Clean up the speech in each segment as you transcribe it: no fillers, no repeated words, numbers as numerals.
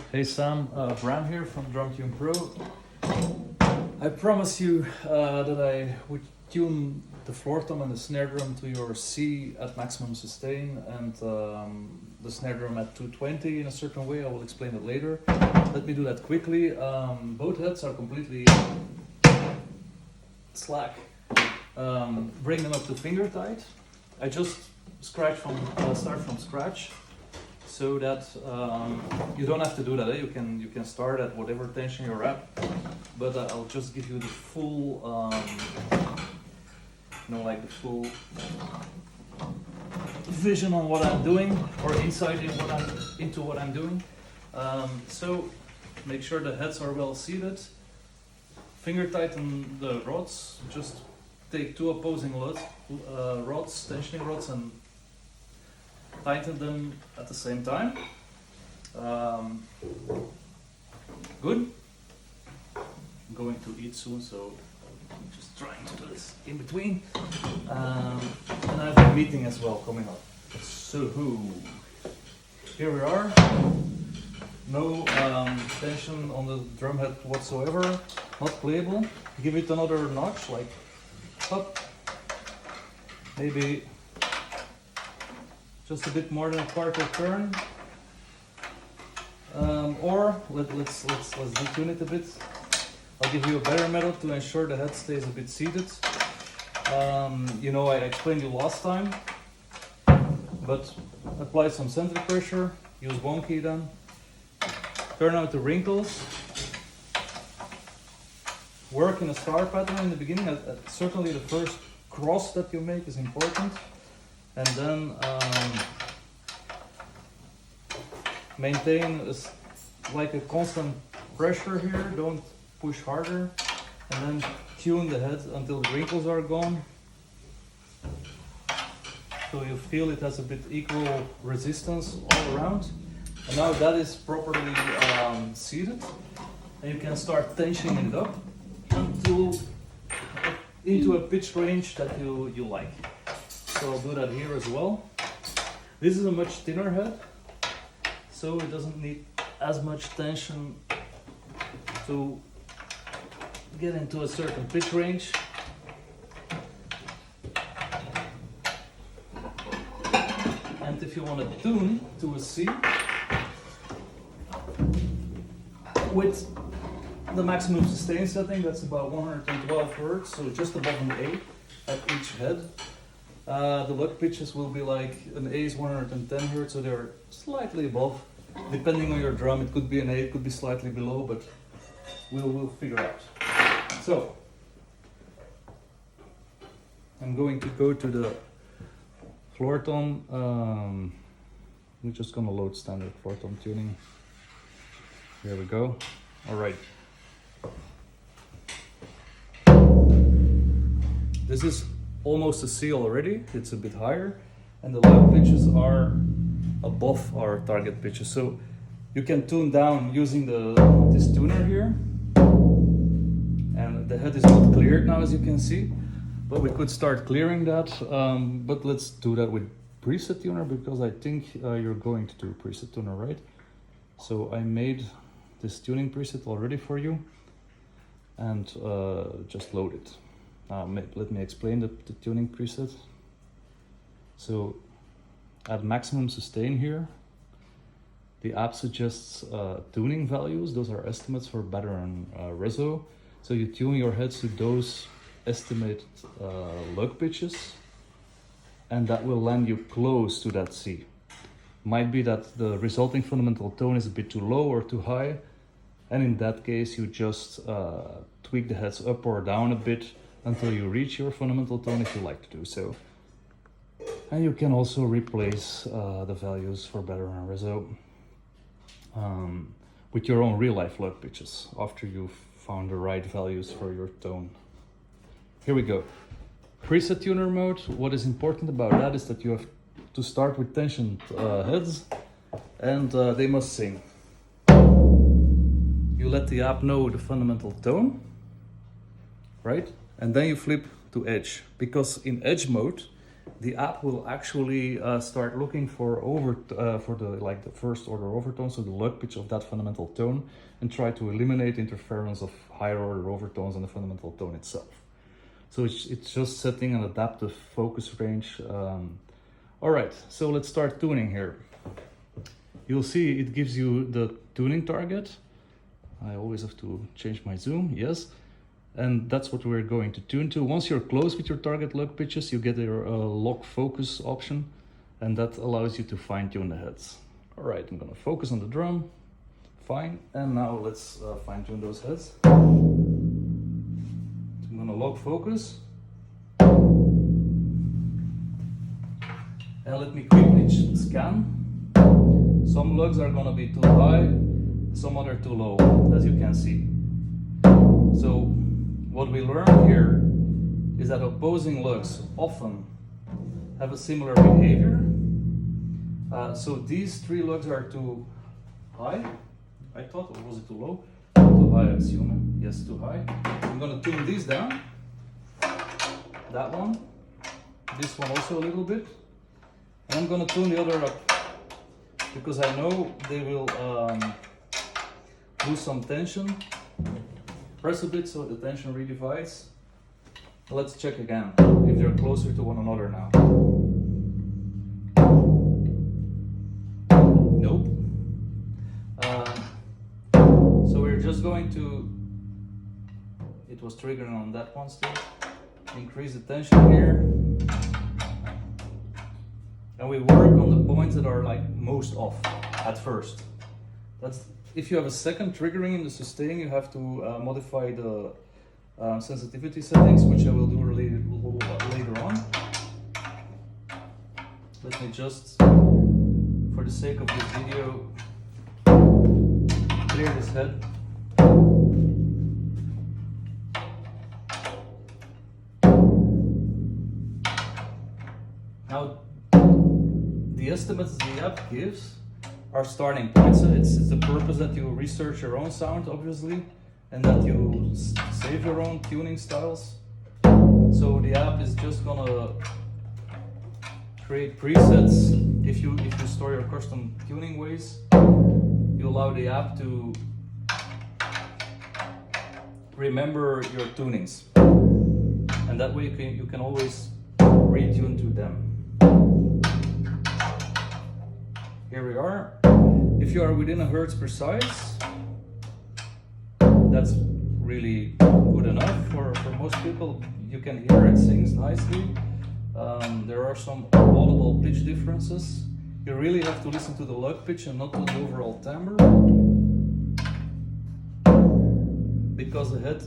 Hey Sam, Bram here from DrumTune Pro. I promise you that I would tune the floor tom and the snare drum to your C at maximum sustain and the snare drum at 220 in a certain way. I will explain it later. Let me do that quickly. Both heads are completely slack. Bring them up to finger tight. I just start from scratch. So that you don't have to do that. You can start at whatever tension you're at, but I'll just give you the full, like the full vision on what I'm doing, or insight into what I'm doing. So make sure the heads are well seated. Finger tighten the rods. Just take two opposing rods, tensioning rods, and tighten them at the same time. Good. I'm going to eat soon, so I'm just trying to do this in between. And I have a meeting as well coming up. So here we are. No tension on the drum head whatsoever. Not playable. Give it another notch, like up. Maybe just a bit more than a quarter turn, or let's detune it a bit. I'll give you a better method to ensure the head stays a bit seated. I explained you last time, but apply some center pressure. Use one key then. Turn out the wrinkles. Work in a star pattern in the beginning. Certainly the first cross that you make is important. And then maintain like a constant pressure here, don't push harder. And then tune the head until the wrinkles are gone. So you feel it has a bit equal resistance all around. And now that is properly seated. And you can start tensioning it up into a pitch range that you like. So I'll do that here as well. This is a much thinner head, so it doesn't need as much tension to get into a certain pitch range. And if you want to tune to a C with the maximum sustain setting, that's about 112 Hz, so just above an A at each head. The lug pitches will be like an A is 110 Hz, so they're slightly above. Depending on your drum, it could be an A, it could be slightly below, but we'll figure out. So, I'm going to go to the floor tom. We're just gonna load standard floor tom tuning. Here we go. All right. This is almost a C already, it's a bit higher, and the lug pitches are above our target pitches. So you can tune down using this tuner here, and the head is not cleared now, as you can see, but we could start clearing that, but let's do that with preset tuner, because I think you're going to do preset tuner, right? So I made this tuning preset already for you, and just load it. Let me explain the tuning preset. So at maximum sustain here, the app suggests tuning values. Those are estimates for better and reso. So you tune your heads to those estimated lug pitches, and that will land you close to that C. Might be that the resulting fundamental tone is a bit too low or too high, and in that case you just tweak the heads up or down a bit until you reach your fundamental tone if you like to do so. And you can also replace the values for better and reso with your own real-life lug pitches after you've found the right values for your tone. Here we go. Preset tuner mode. What is important about that is that you have to start with tensioned heads, and they must sing. You let the app know the fundamental tone, right? And then you flip to edge, because in edge mode the app will actually start looking for the first order overtone, so the lug pitch of that fundamental tone, and try to eliminate interference of higher order overtones on the fundamental tone itself. So it's just setting an adaptive focus range. All right, so let's start tuning here. You'll see it gives you the tuning target. I always have to change my zoom, yes. And that's what we're going to tune to. Once you're close with your target lug pitches, you get your lock focus option, and that allows you to fine tune the heads. All right, I'm gonna focus on the drum. Fine, and now let's fine tune those heads. I'm gonna lock focus. And let me quickly scan. Some lugs are gonna be too high, some other too low, as you can see. So what we learned here is that opposing lugs often have a similar behavior. So these three lugs are too high, I thought, or was it too low? Too high, I'm assuming. Yes, too high. I'm gonna tune these down. That one. This one also a little bit. And I'm gonna tune the other up, because I know they will lose some tension. Press a bit so the tension redivides. Let's check again if they're closer to one another now. Nope. So we're just going to, it was triggering on that one still, increase the tension here. And we work on the points that are like most off at first. That's, if you have a second triggering in the sustain, you have to modify the sensitivity settings, which I will do later on. Let me just, for the sake of this video, clear this head. Now, the estimates the app gives are starting points. It's the purpose that you research your own sound, obviously, and that you save your own tuning styles. So the app is just gonna create presets. If you store your custom tuning ways, you allow the app to remember your tunings, and that way you can always retune to them. Here we are. If you are within a hertz precise, that's really good enough for most people. You can hear it sings nicely. There are some audible pitch differences. You really have to listen to the lug pitch and not to the overall timbre, because the head,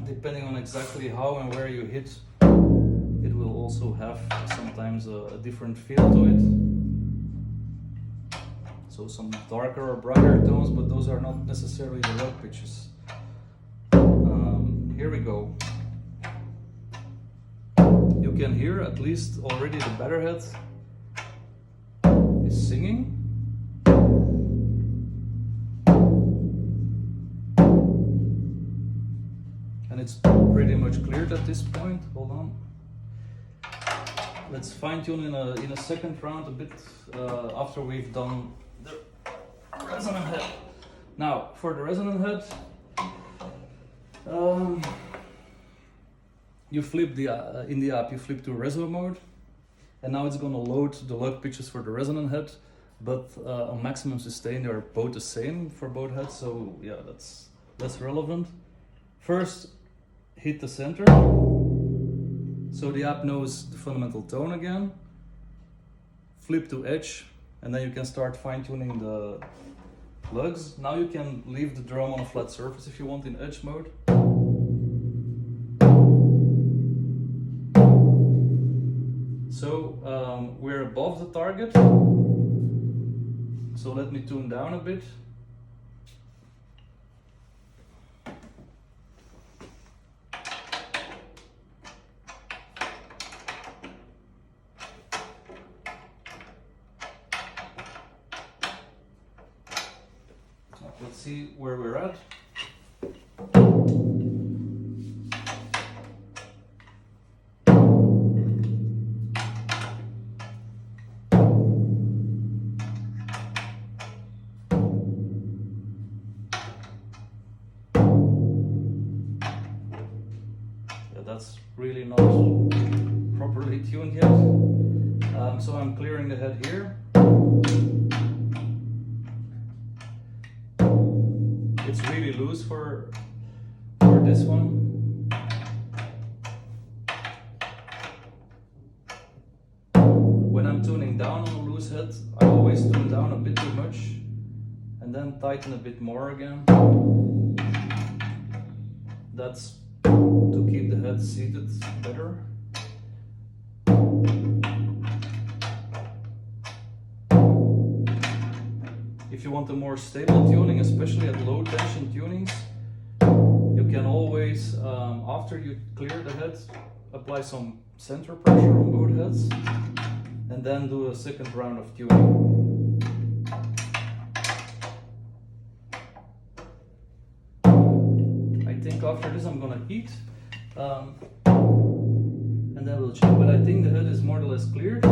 depending on exactly how and where you hit, it will also have sometimes a different feel to it. So some darker or brighter tones, but those are not necessarily the lug pitches. Here we go. You can hear at least already the better head is singing. And it's pretty much cleared at this point. Hold on. Let's fine tune in a second round a bit after we've done the resonant head. Now, for the resonant head, you flip in the app, you flip to reso mode, and now it's going to load the lug pitches for the resonant head, but on maximum sustain they are both the same for both heads, so yeah, that's less relevant. First, hit the center, so the app knows the fundamental tone again. Flip to edge, and then you can start fine-tuning the lugs. Now you can leave the drum on a flat surface if you want in edge mode. So we're above the target, so let me tune down a bit. Let's see where we're at. that's really not properly tuned yet. So I'm clearing the head here. It's really loose for this one. When I'm tuning down on a loose head, I always tune down a bit too much and then tighten a bit more again. That's to keep the head seated better. If you want a more stable tuning, especially at low tension tunings, you can always, after you clear the head, apply some center pressure on both heads and then do a second round of tuning. I think after this I'm gonna heat and then we'll check, but I think the head is more or less cleared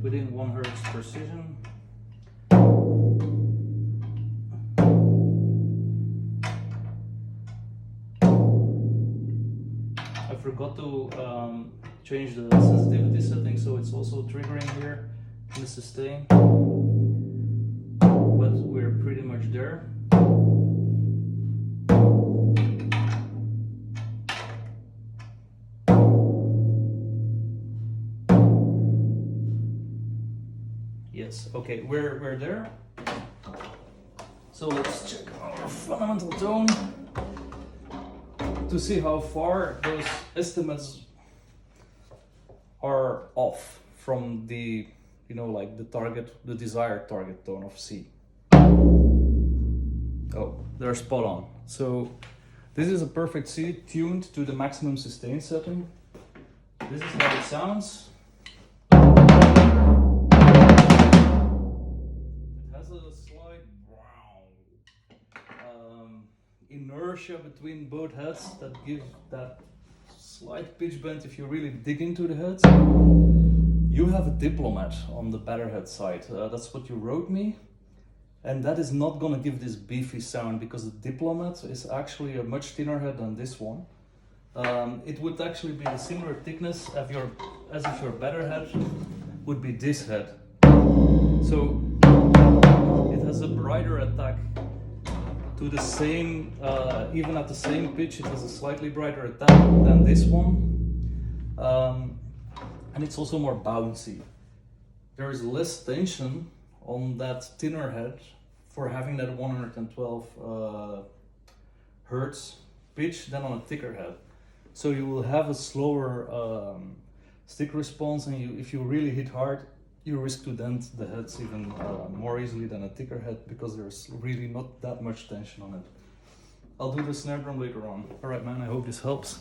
within 1 Hz precision. I forgot to change the sensitivity setting, so it's also triggering here in the sustain, but we're pretty much there. Yes, okay, we're there. So let's check our fundamental tone to see how far those estimates are off from the, you know, like the target, the desired target tone of C. Oh, they're spot on. So this is a perfect C tuned to the maximum sustain setting. This is how it sounds. It has a slight inertia between both heads that gives that slight pitch bend if you really dig into the heads. You have a diplomat on the better head side. That's what you wrote me. And that is not gonna give this beefy sound because the diplomat is actually a much thinner head than this one. It would actually be the similar thickness as if your better head would be this head. So it has a brighter attack to the same, even at the same pitch, it has a slightly brighter attack than this one. And it's also more bouncy. There is less tension on that thinner head for having that 112 Hertz pitch than on a thicker head. So you will have a slower stick response, and if you really hit hard, you risk to dent the heads even more easily than a thicker head because there's really not that much tension on it. I'll do the snare drum later on. Alright man, I hope this helps.